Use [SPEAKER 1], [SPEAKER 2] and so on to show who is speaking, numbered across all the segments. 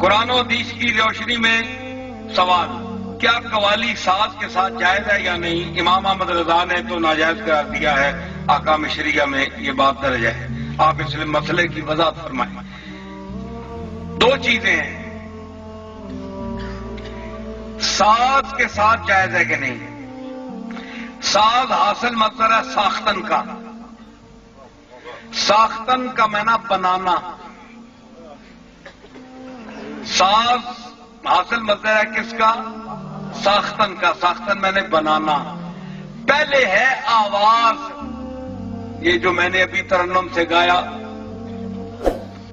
[SPEAKER 1] قرآن و حدیث کی روشنی میں سوال، کیا قوالی ساز کے ساتھ جائز ہے یا نہیں؟ امام احمد رضا نے تو ناجائز قرار دیا ہے، احکام شریعہ میں یہ بات درج ہے۔ آپ اس مسئلے کی وضاحت فرمائیں۔ دو چیزیں ہیں، ساز کے ساتھ جائز ہے کہ نہیں؟ ساز حاصل مصدر ہے ساختن کا، ساختن کا معنی بنانا، ساز حاصل مصدر ہے کس کا؟ ساختن کا، ساختن میں نے بنانا۔ پہلے ہے آواز، یہ جو میں نے ابھی ترنم سے گایا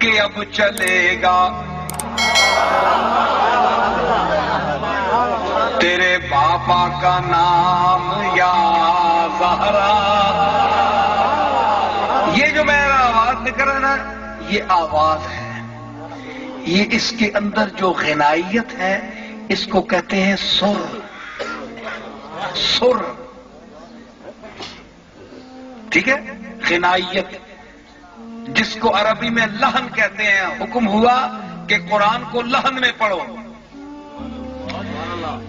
[SPEAKER 1] کہ اب چلے گا تیرے باپا کا نام یا زہرا، یہ جو میرا آواز نکل رہا ہے نا، یہ آواز ہے، یہ اس کے اندر جو غنائیت ہے اس کو کہتے ہیں سر، سر، ٹھیک ہے؟ غنائیت جس کو عربی میں لحن کہتے ہیں۔ حکم ہوا کہ قرآن کو لحن میں پڑھو۔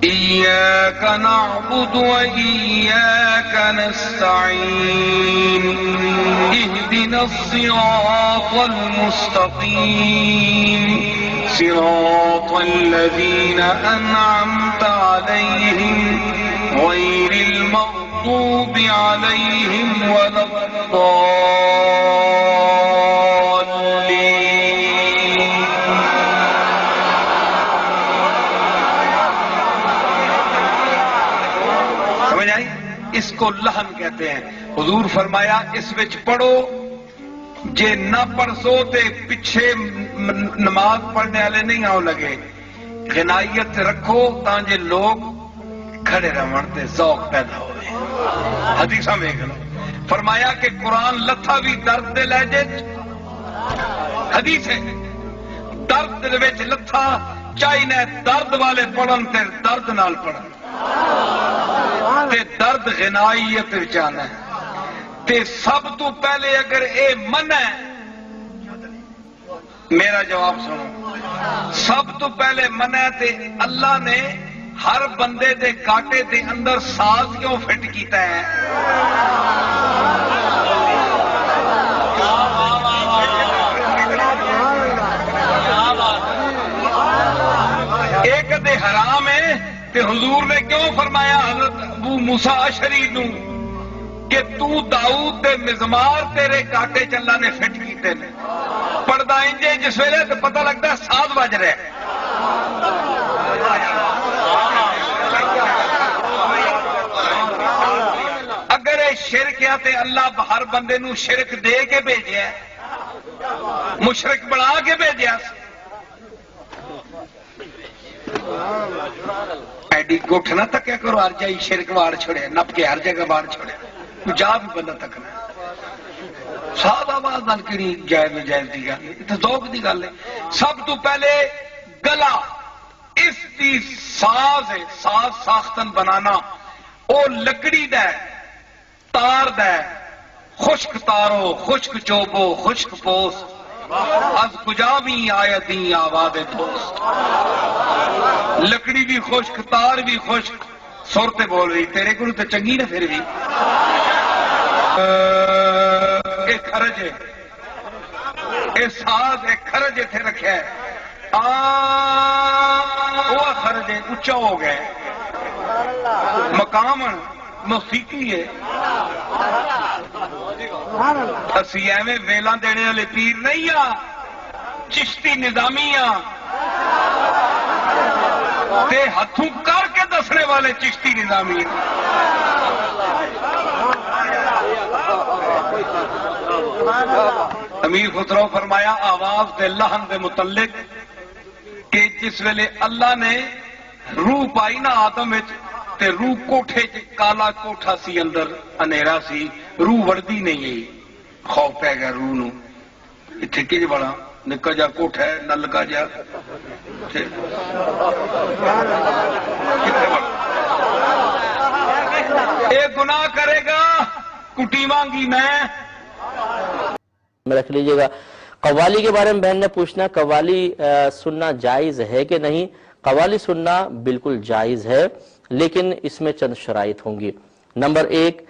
[SPEAKER 1] ایاک نعبد و ایاک نستعین اہدنا الصراط المستقیم صراط الذین انعمت علیہم غیر المغضوب علیہم ولا الضالین۔ سمجھ آئی؟ اس کو لحن کہتے ہیں۔ حضور فرمایا اس وچ پڑھو، جے نہ پڑھ سو تے پیچھے نماز پڑھنے والے نہیں آؤ لگے، غنائیت رکھو تاکہ لوگ کھڑے رہن تے ذوق پیدا ہوئے۔ حدیثاں میں گلو فرمایا کہ قرآن لتھا بھی درد دے لہجے، حدیث ہے درد دے وچ لتھا چاہیے درد والے پڑھن تے درد نال پڑھن تے درد غنائیت وچ آنا ہے۔ تے سب تو پہلے اگر اے من ہے، میرا جواب سنو، سب تو پہلے من ہے تے اللہ نے ہر بندے دے کاٹے دے اندر ساز کیوں فٹ کیتا ہے؟ ایک دے حرام ہے تے حضور نے کیوں فرمایا حضرت ابو موسیٰ اشعری نو کہ تو داؤد دے مزمار تیرے کاٹے چ اللہ نے فٹ کیتے نے؟ پڑھدا انجے جس ویلے تو پتہ لگتا ہے ساز بج رہا ہے۔ اگر یہ شرک ہے تے اللہ ہر بندے نو شرک دے کے بھیجیا، مشرک بنا کے بھیجیا۔ ایڈی گٹھ نہ تکیا کرو، ہر جائی شرک وار چھوڑے، نپ کے ہر جگہ وار چھوڑے، جا بھی بندہ تکنا۔ ساد آواز نال کیڑی جائز ناجائز دی گل ہے، تے ذوق دی گل ہے۔ سب تو پہلے گلا اس دی ساز ہے، ساز ساختن بنانا، او لکڑی دا ہے، تار دا ہے، خشک تارو، خشک چوبو، خشک پوس، از کجا بھی آیا دی آواز دوست۔ لکڑی بھی خشک، تار بھی خشک، سر تے بول رہی تیرے کو تے چنگی نہ پھر بھی۔ ایک خرج ہے، اے ساز ایک خرج اتنے رکھا ہے، وہ خرج ہے اچا ہو گئے، مقام موسیقی ہے۔ اسی ایویں ویلاں دینے والے پیر نہیں آ، چشتی نظامی آ تے ہتھوں کر کے دسنے والے چشتی نظامی آ۔ امیر خسرو فرمایا آواز دے لحن دے متعلق کہ جس ویلے اللہ نے روح پائی نا آدم وچ تے روح کوٹھے کالا کوٹھا سی، اندر انیرا سی، روح وڑدی نہیں ہے، خوف پہ گیا روح نو، اتنے کج بڑا نکا جا کوٹھا ہے، نلکا جا اے گناہ کرے گا کٹی مانگی میں
[SPEAKER 2] رکھ لیجئے گا۔ قوالی کے بارے میں بہن نے پوچھنا قوالی سننا جائز ہے کہ نہیں؟ قوالی سننا بالکل جائز ہے، لیکن اس میں چند شرائط ہوں گی۔ نمبر ایک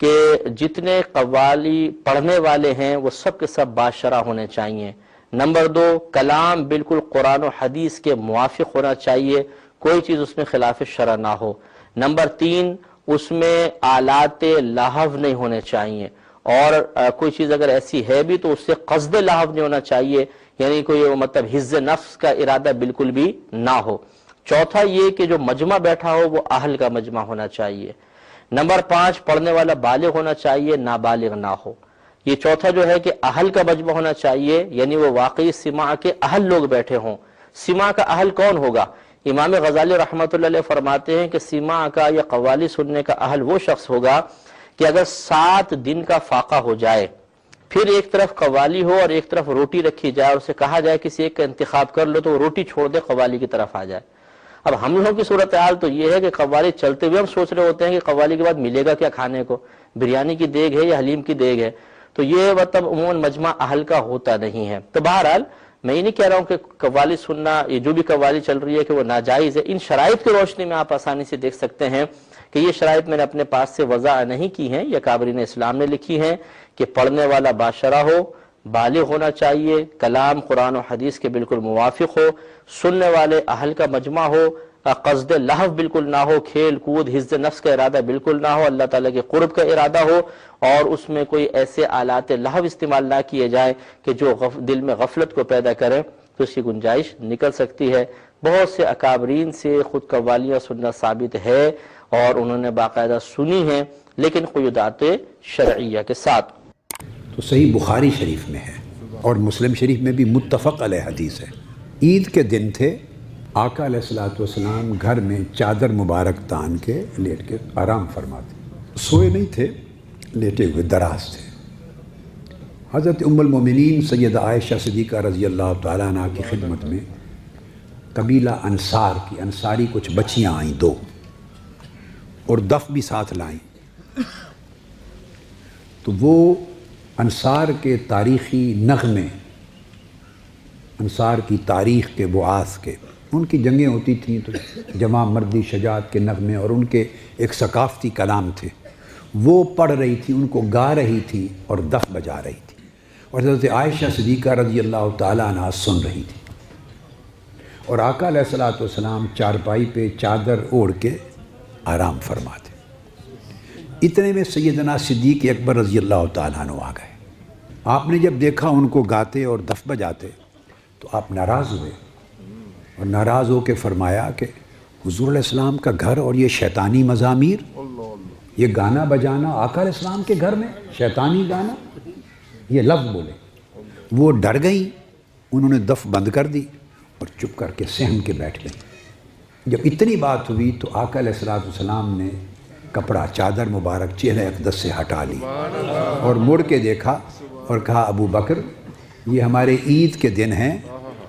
[SPEAKER 2] کہ جتنے قوالی پڑھنے والے ہیں وہ سب کے سب باشرع ہونے چاہیے۔ نمبر دو کلام بالکل قرآن و حدیث کے موافق ہونا چاہیے، کوئی چیز اس میں خلاف شرع نہ ہو۔ نمبر تین اس میں آلات لہو نہیں ہونے چاہیے، اور کوئی چیز اگر ایسی ہے بھی تو اس سے قصد لہو نہیں ہونا چاہیے، یعنی کوئی مطلب حظ نفس کا ارادہ بالکل بھی نہ ہو۔ چوتھا یہ کہ جو مجمع بیٹھا ہو وہ اہل کا مجمع ہونا چاہیے۔ نمبر پانچ پڑھنے والا بالغ ہونا چاہیے، نابالغ نہ ہو۔ یہ چوتھا جو ہے کہ اہل کا مجمع ہونا چاہیے، یعنی وہ واقعی سماع کے اہل لوگ بیٹھے ہوں۔ سماع کا اہل کون ہوگا؟ امام غزالی رحمۃ اللہ علیہ فرماتے ہیں کہ سماع کا یا قوالی سننے کا اہل وہ شخص ہوگا کہ اگر 7 دن کا فاقہ ہو جائے، پھر ایک طرف قوالی ہو اور ایک طرف روٹی رکھی جائے اور اسے کہا جائے کسی ایک کا انتخاب کر لو، تو وہ روٹی چھوڑ دے قوالی کی طرف آ جائے۔ اب ہم لوگوں کی صورتحال تو یہ ہے کہ قوالی چلتے ہوئے ہم سوچ رہے ہوتے ہیں کہ قوالی کے بعد ملے گا کیا کھانے کو، بریانی کی دیگ ہے یا حلیم کی دیگ ہے، تو یہ مطلب عموماً مجمع اہل کا ہوتا نہیں ہے۔ تو بہرحال میں یہ نہیں کہہ رہا ہوں کہ قوالی سننا، یہ جو بھی قوالی چل رہی ہے کہ وہ ناجائز ہے۔ ان شرائط کی روشنی میں آپ آسانی سے دیکھ سکتے ہیں کہ یہ شرائط میں نے اپنے پاس سے وضع نہیں کی ہیں، یہ اکابرین اسلام نے لکھی ہیں کہ پڑھنے والا باشرع ہو، بالغ ہونا چاہیے، کلام قرآن و حدیث کے بالکل موافق ہو، سننے والے اہل کا مجمع ہو، قصد لہو بالکل نہ ہو، کھیل کود حظ نفس کا ارادہ بالکل نہ ہو، اللہ تعالیٰ کے قرب کا ارادہ ہو، اور اس میں کوئی ایسے آلات لہو استعمال نہ کیے جائیں کہ جو دل میں غفلت کو پیدا کریں، تو اس کی گنجائش نکل سکتی ہے۔ بہت سے اکابرین سے خود قوالیاں سننا ثابت ہے اور انہوں نے باقاعدہ سنی ہیں، لیکن قیودات شرعیہ کے ساتھ۔
[SPEAKER 3] تو صحیح بخاری شریف میں ہے اور مسلم شریف میں بھی متفق علیہ حدیث ہے۔ عید کے دن تھے، آقا علیہ الصلوۃ والسلام گھر میں چادر مبارک تان کے لیٹ کے آرام فرماتے، سوئے نہیں تھے، لیٹے ہوئے دراز تھے۔ حضرت ام المومنین سیدہ عائشہ صدیقہ رضی اللہ تعالیٰ عنہ کی خدمت میں قبیلہ انصار کی انصاری کچھ بچیاں آئیں 2، اور دف بھی ساتھ لائیں۔ تو وہ انصار کے تاریخی نغمے، انصار کی تاریخ کے بعاث کے، ان کی جنگیں ہوتی تھیں تو جمع مردی شجاعت کے نغمے اور ان کے ایک ثقافتی کلام تھے، وہ پڑھ رہی تھی، ان کو گا رہی تھی اور دف بجا رہی تھی، اور حضرت عائشہ صدیقہ رضی اللہ تعالیٰ عنہ سن رہی تھی، اور آقا علیہ الصلوۃ والسلام چارپائی پہ چادر اوڑھ کے آرام فرماتے۔ اتنے میں سیدنا صدیق اکبر رضی اللہ تعالیٰ عنہ آ گئے۔ آپ نے جب دیکھا ان کو گاتے اور دف بجاتے تو آپ ناراض ہوئے، اور ناراض ہو کے فرمایا کہ حضور علیہ السلام کا گھر اور یہ شیطانی مزامیر، یہ گانا بجانا آقا علیہ السلام کے گھر میں، شیطانی گانا، یہ لفظ بولے۔ وہ ڈر گئیں، انہوں نے دف بند کر دی اور چپ کر کے سہم کے بیٹھ گئیں۔ جب اتنی بات ہوئی تو آقا علیہ الصلوۃ والسلام نے کپڑا چادر مبارک چہرہ اقدس سے ہٹا لی اور مڑ کے دیکھا اور کہا ابو بکر، یہ ہمارے عید کے دن ہیں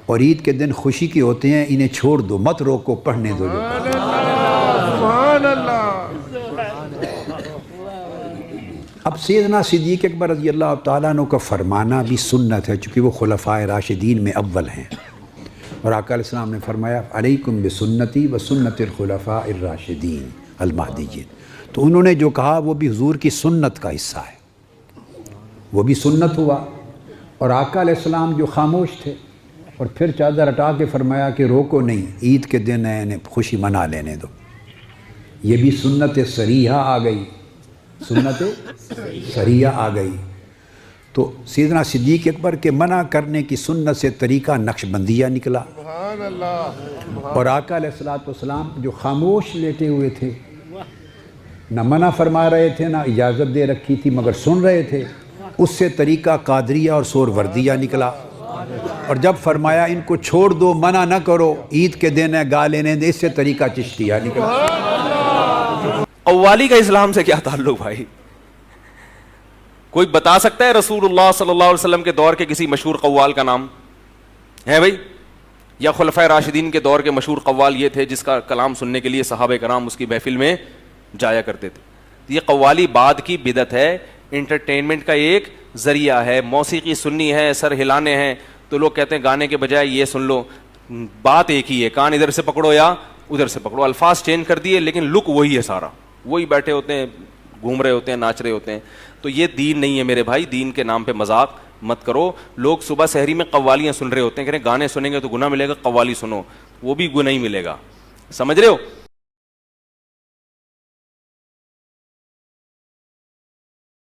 [SPEAKER 3] اور عید کے دن خوشی کے ہوتے ہیں، انہیں چھوڑ دو، مت روکو، پڑھنے دو۔ اب سیدنا صدیق اکبر رضی اللہ تعالیٰ عنہ کا فرمانا بھی سنت ہے، چونکہ وہ خلفائے راشدین میں اول ہیں، اور آقا علیہ السلام نے فرمایا علیکم بسنتی و سنت الخلفاء الراشدین المہدیین۔ تو انہوں نے جو کہا وہ بھی حضور کی سنت کا حصہ ہے، وہ بھی سنت ہوا۔ اور آقا علیہ السلام جو خاموش تھے اور پھر چادر ہٹا کے فرمایا کہ روکو نہیں، عید کے دن ہے، انہیں خوشی منا لینے دو، یہ بھی سنت صریحہ آ گئی، سنت صریحہ آ گئی۔ تو سیدنا صدیق اکبر کے منع کرنے کی سنت سے طریقہ نقش بندیہ نکلا، اور آقا علیہ الصلوۃ والسلام جو خاموش لیٹے ہوئے تھے، نہ منع فرما رہے تھے نہ اجازت دے رکھی تھی، مگر سن رہے تھے، اس سے طریقہ قادریہ اور سور وردیہ نکلا۔ اور جب فرمایا ان کو چھوڑ دو، منع نہ کرو، عید کے دن ہے، گا لینے دے، اس سے طریقہ چشتیہ نکلا۔
[SPEAKER 4] قوالی کا اسلام سے کیا تعلق بھائی؟ کوئی بتا سکتا ہے رسول اللہ صلی اللہ علیہ وسلم کے دور کے کسی مشہور قوال کا نام ہے بھائی؟ یا خلفائے راشدین کے دور کے مشہور قوال یہ تھے جس کا کلام سننے کے لیے صحابہ کرام اس کی محفل میں جایا کرتے تھے؟ یہ قوالی بعد کی بدعت ہے، انٹرٹینمنٹ کا ایک ذریعہ ہے. موسیقی سننی ہے, سر ہلانے ہیں, تو لوگ کہتے ہیں گانے کے بجائے یہ سن لو. بات ایک ہی ہے, کان ادھر سے پکڑو یا ادھر سے پکڑو, الفاظ چینج کر دیے لیکن لک وہی ہے, سارا وہی بیٹھے ہوتے ہیں, گھوم رہے ہوتے ہیں, ناچ رہے ہوتے ہیں. تو یہ دین نہیں ہے میرے بھائی, دین کے نام پہ مذاق مت کرو. لوگ صبح سحری میں قوالیاں سن رہے ہوتے ہیں, کہہ رہے ہیں گانے سنیں گے تو گناہ ملے گا, قوالی سنو, وہ بھی گناہ ہی ملے گا. سمجھ رہے ہو؟